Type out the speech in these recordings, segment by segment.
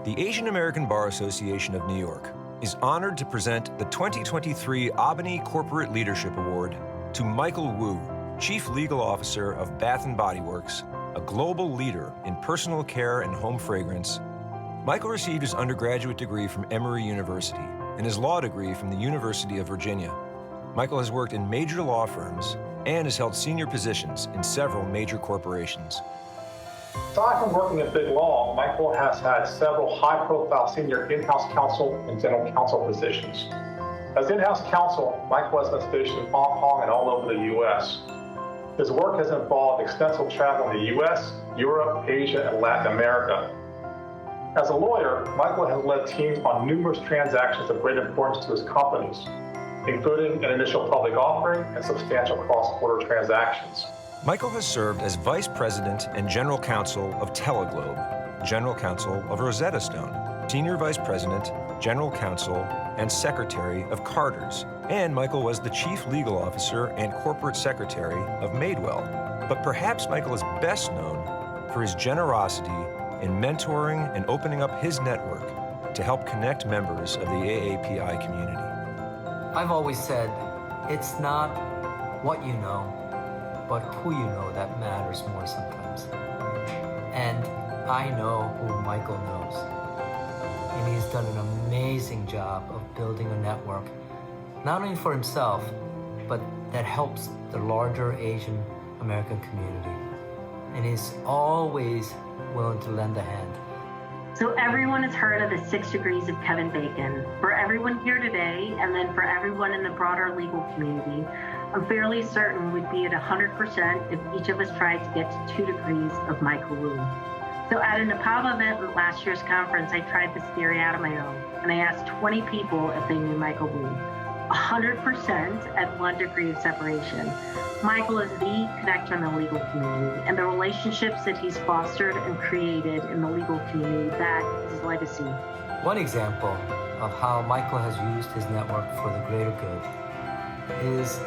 The Asian American Bar Association of New York is honored to present the 2023 AABANY Corporate Leadership Award to Michael Wu, Chief Legal Officer of Bath & Body Works, a global leader in personal care and home fragrance. Michael received his undergraduate degree from Emory University and his law degree from the University of Virginia. Michael has worked in major law firms and has held senior positions in several major corporations. Aside from working in big law, Michael has had several high-profile senior in-house counsel and general counsel positions. As in-house counsel, Michael has been stationed in Hong Kong and all over the U.S. His work has involved extensive travel in the U.S., Europe, Asia, and Latin America. As a lawyer, Michael has led teams on numerous transactions of great importance to his companies, including an initial public offering and substantial cross-border transactions. Michael has served as Vice President and General Counsel of Teleglobe, General Counsel of Rosetta Stone, Senior Vice President, General Counsel, and Secretary of Carter's, and Michael was the Chief Legal Officer and Corporate Secretary of Madewell. But perhaps Michael is best known for his generosity in mentoring and opening up his network to help connect members of the AAPI community. I've always said, it's not what you know, but who you know that matters more sometimes. And I know who Michael knows. And he's done an amazing job of building a network, not only for himself, but that helps the larger Asian American community. And he's always willing to lend a hand. So everyone has heard of the 6 degrees of Kevin Bacon. For everyone here today, and then for everyone in the broader legal community, I'm fairly certain we'd be at 100% if each of us tried to get to 2 degrees of Michael Wu. So at a NAPABA event at last year's conference, I tried this theory out of my own, and I asked 20 people if they knew Michael Wu. 100% at 1 degree of separation. Michael is the connector in the legal community, and the relationships that he's fostered and created in the legal community, that is his legacy. One example of how Michael has used his network for the greater good is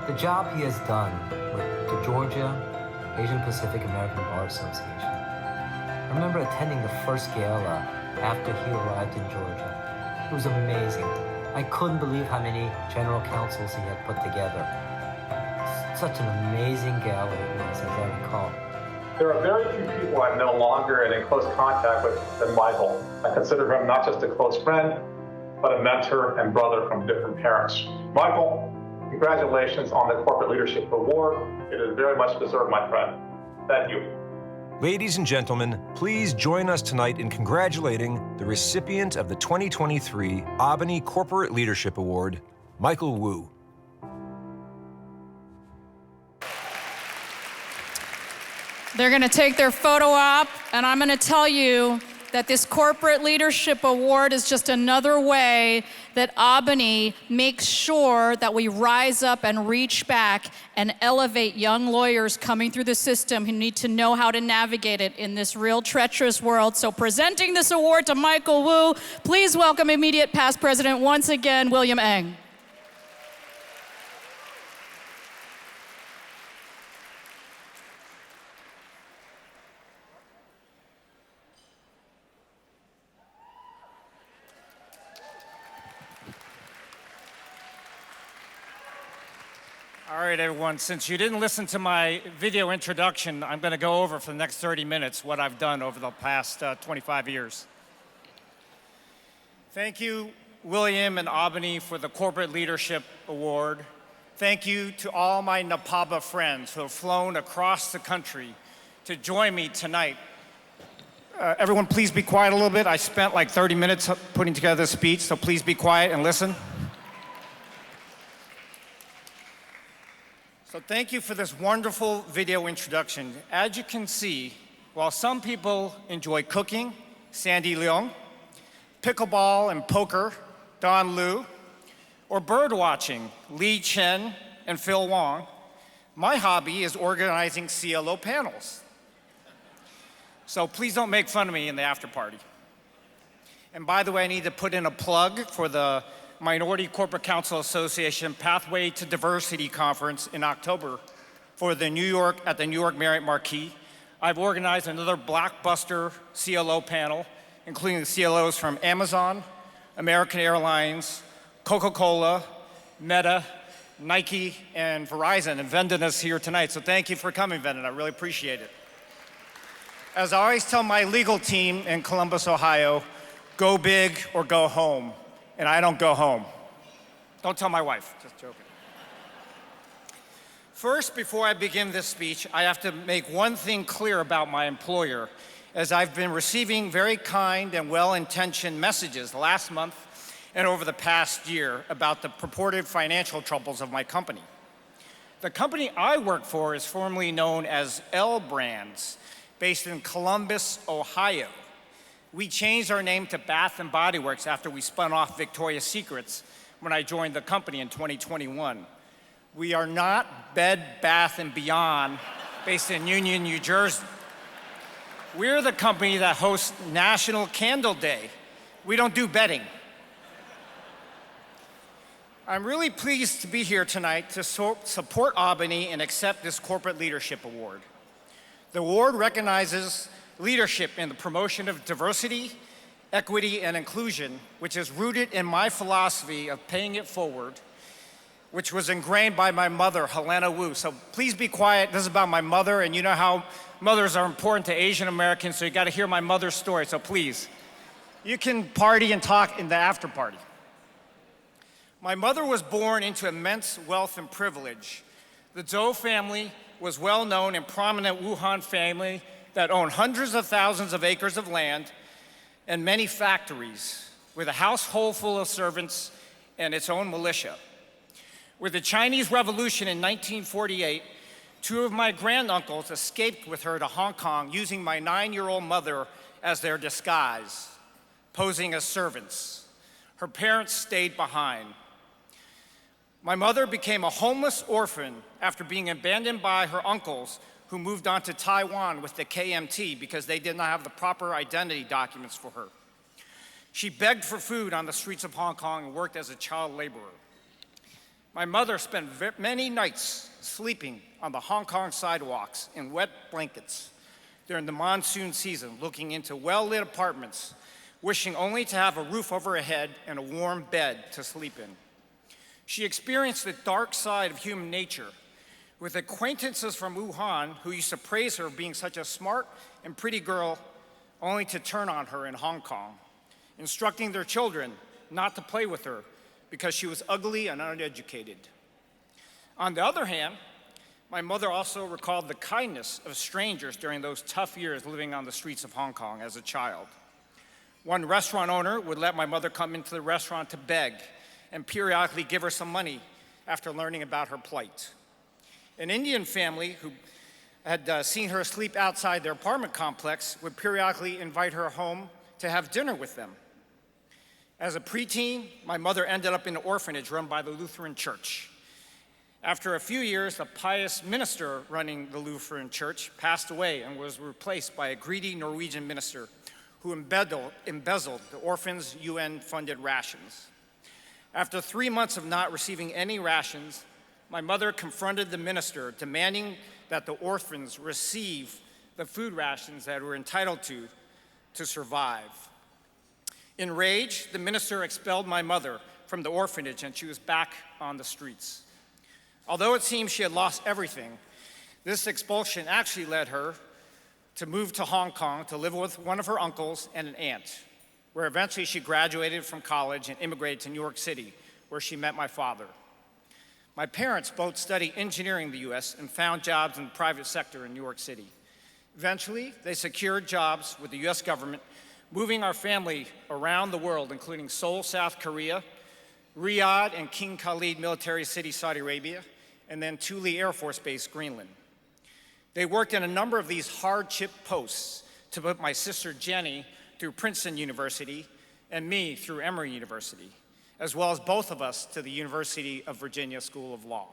the job he has done with the Georgia Asian Pacific American Bar Association. I remember attending the first gala after he arrived in Georgia. It was amazing. I couldn't believe how many general counsels he had put together. Such an amazing gala it was, as I recall. There are very few people I'm no longer and in close contact with than Michael. I consider him not just a close friend, but a mentor and brother from different parents. Michael, congratulations on the Corporate Leadership Award. It is very much deserved, my friend. Thank you. Ladies and gentlemen, please join us tonight in congratulating the recipient of the 2023 AABANY Corporate Leadership Award, Michael Wu. They're going to take their photo op, and I'm going to tell you that this Corporate Leadership Award is just another way that AABANY makes sure that we rise up and reach back and elevate young lawyers coming through the system who need to know how to navigate it in this real treacherous world. So presenting this award to Michael Wu, please welcome immediate past president once again, William Eng. All right, everyone, since you didn't listen to my video introduction, I'm going to go over for the next 30 minutes what I've done over the past 25 years. Thank you, William and AABANY, for the Corporate Leadership Award. Thank you to all my NAPABA friends who have flown across the country to join me tonight. Everyone, please be quiet a little bit. I spent like 30 minutes putting together a speech, so please be quiet and listen. So thank you for this wonderful video introduction. As you can see, while some people enjoy cooking, Sandy Leong, pickleball and poker, Don Liu, or bird watching, Lee Chen and Phil Wong, my hobby is organizing CLO panels. So please don't make fun of me in the after party. And by the way, I need to put in a plug for the Minority Corporate Counsel Association Pathway to Diversity Conference in October at the New York Marriott Marquis. I've organized another blockbuster CLO panel including the CLOs from Amazon, American Airlines, Coca-Cola, Meta, Nike, and Verizon, and Vendon is here tonight, so thank you for coming, Vendon. I really appreciate it. As I always tell my legal team in Columbus, Ohio, go big or go home, and I don't go home. Don't tell my wife, just joking. First, before I begin this speech, I have to make one thing clear about my employer, as I've been receiving very kind and well-intentioned messages last month and over the past year about the purported financial troubles of my company. The company I work for is formerly known as L Brands, based in Columbus, Ohio. We changed our name to Bath & Body Works after we spun off Victoria's Secrets when I joined the company in 2021. We are not Bed Bath & Beyond, based in Union, New Jersey. We're the company that hosts National Candle Day. We don't do bedding. I'm really pleased to be here tonight to support Albany and accept this Corporate Leadership Award. The award recognizes leadership in the promotion of diversity, equity, and inclusion, which is rooted in my philosophy of paying it forward, which was ingrained by my mother, Helena Wu. So please be quiet. This is about my mother, and you know how mothers are important to Asian Americans, so you got to hear my mother's story, so please. You can party and talk in the after party. My mother was born into immense wealth and privilege. The Zhou family was well-known and prominent Wuhan family that owned hundreds of thousands of acres of land and many factories, with a household full of servants and its own militia. With the Chinese Revolution in 1948, two of my granduncles escaped with her to Hong Kong using my 9-year-old mother as their disguise, posing as servants. Her parents stayed behind. My mother became a homeless orphan after being abandoned by her uncles, who moved on to Taiwan with the KMT because they did not have the proper identity documents for her. She begged for food on the streets of Hong Kong and worked as a child laborer. My mother spent many nights sleeping on the Hong Kong sidewalks in wet blankets during the monsoon season, looking into well-lit apartments, wishing only to have a roof over her head and a warm bed to sleep in. She experienced the dark side of human nature, with acquaintances from Wuhan who used to praise her being such a smart and pretty girl, only to turn on her in Hong Kong, instructing their children not to play with her because she was ugly and uneducated. On the other hand, my mother also recalled the kindness of strangers during those tough years living on the streets of Hong Kong as a child. One restaurant owner would let my mother come into the restaurant to beg and periodically give her some money after learning about her plight. An Indian family who had seen her sleep outside their apartment complex would periodically invite her home to have dinner with them. As a preteen, my mother ended up in an orphanage run by the Lutheran Church. After a few years, the pious minister running the Lutheran Church passed away and was replaced by a greedy Norwegian minister who embezzled the orphans' UN-funded rations. After 3 months of not receiving any rations, my mother confronted the minister, demanding that the orphans receive the food rations that were entitled to survive. Enraged, the minister expelled my mother from the orphanage, and she was back on the streets. Although it seemed she had lost everything, this expulsion actually led her to move to Hong Kong to live with one of her uncles and an aunt, where eventually she graduated from college and immigrated to New York City, where she met my father. My parents both studied engineering in the US and found jobs in the private sector in New York City. Eventually, they secured jobs with the US government, moving our family around the world, including Seoul, South Korea, Riyadh and King Khalid Military City, Saudi Arabia, and then Thule Air Force Base, Greenland. They worked in a number of these hardship posts to put my sister Jenny through Princeton University and me through Emory University, as well as both of us to the University of Virginia School of Law.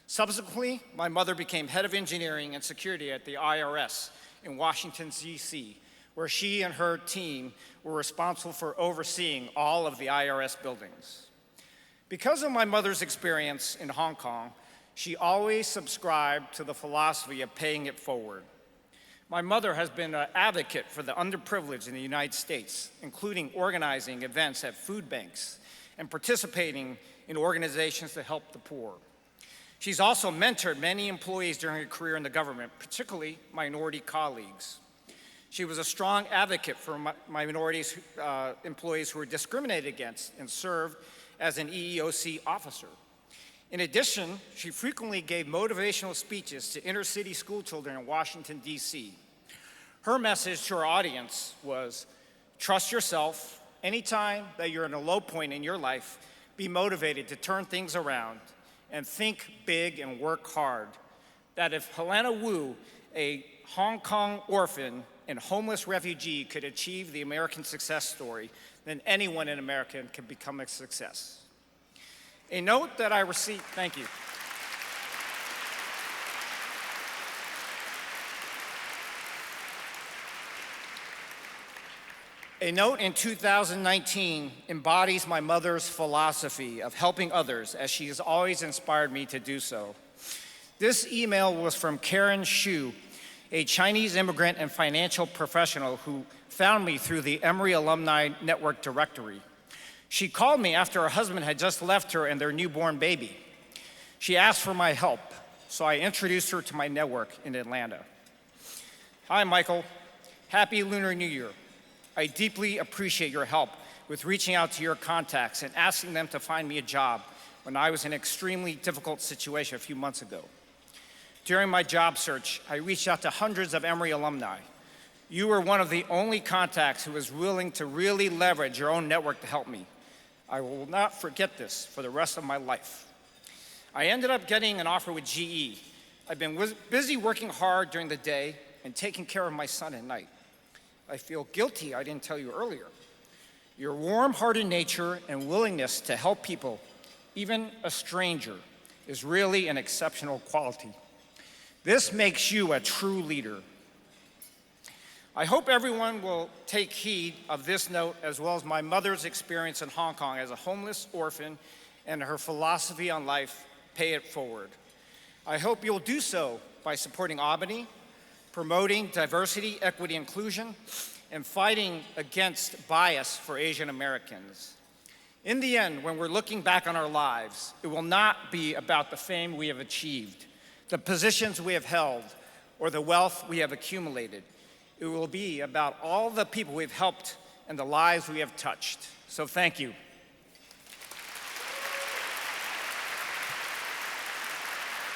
Subsequently, my mother became head of engineering and security at the IRS in Washington, D.C., where she and her team were responsible for overseeing all of the IRS buildings. Because of my mother's experience in Hong Kong, she always subscribed to the philosophy of paying it forward. My mother has been an advocate for the underprivileged in the United States, including organizing events at food banks and participating in organizations to help the poor. She's also mentored many employees during her career in the government, particularly minority colleagues. She was a strong advocate for minorities, employees who were discriminated against and served as an EEOC officer. In addition, she frequently gave motivational speeches to inner-city school children in Washington, D.C. Her message to our audience was, trust yourself. Anytime that you're in a low point in your life, be motivated to turn things around and think big and work hard. That if Helena Wu, a Hong Kong orphan and homeless refugee, could achieve the American success story, then anyone in America can become a success. A note that I received, thank you. A note in 2019 embodies my mother's philosophy of helping others, as she has always inspired me to do so. This email was from Karen Xu, a Chinese immigrant and financial professional who found me through the Emory Alumni Network directory. She called me after her husband had just left her and their newborn baby. She asked for my help, so I introduced her to my network in Atlanta. Hi, Michael. Happy Lunar New Year. I deeply appreciate your help with reaching out to your contacts and asking them to find me a job when I was in an extremely difficult situation a few months ago. During my job search, I reached out to hundreds of Emory alumni. You were one of the only contacts who was willing to really leverage your own network to help me. I will not forget this for the rest of my life. I ended up getting an offer with GE. I've been busy working hard during the day and taking care of my son at night. I feel guilty I didn't tell you earlier. Your warm-hearted nature and willingness to help people, even a stranger, is really an exceptional quality. This makes you a true leader. I hope everyone will take heed of this note, as well as my mother's experience in Hong Kong as a homeless orphan and her philosophy on life, pay it forward. I hope you'll do so by supporting Albany, promoting diversity, equity, inclusion, and fighting against bias for Asian Americans. In the end, when we're looking back on our lives, it will not be about the fame we have achieved, the positions we have held, or the wealth we have accumulated. It will be about all the people we've helped and the lives we have touched. So thank you.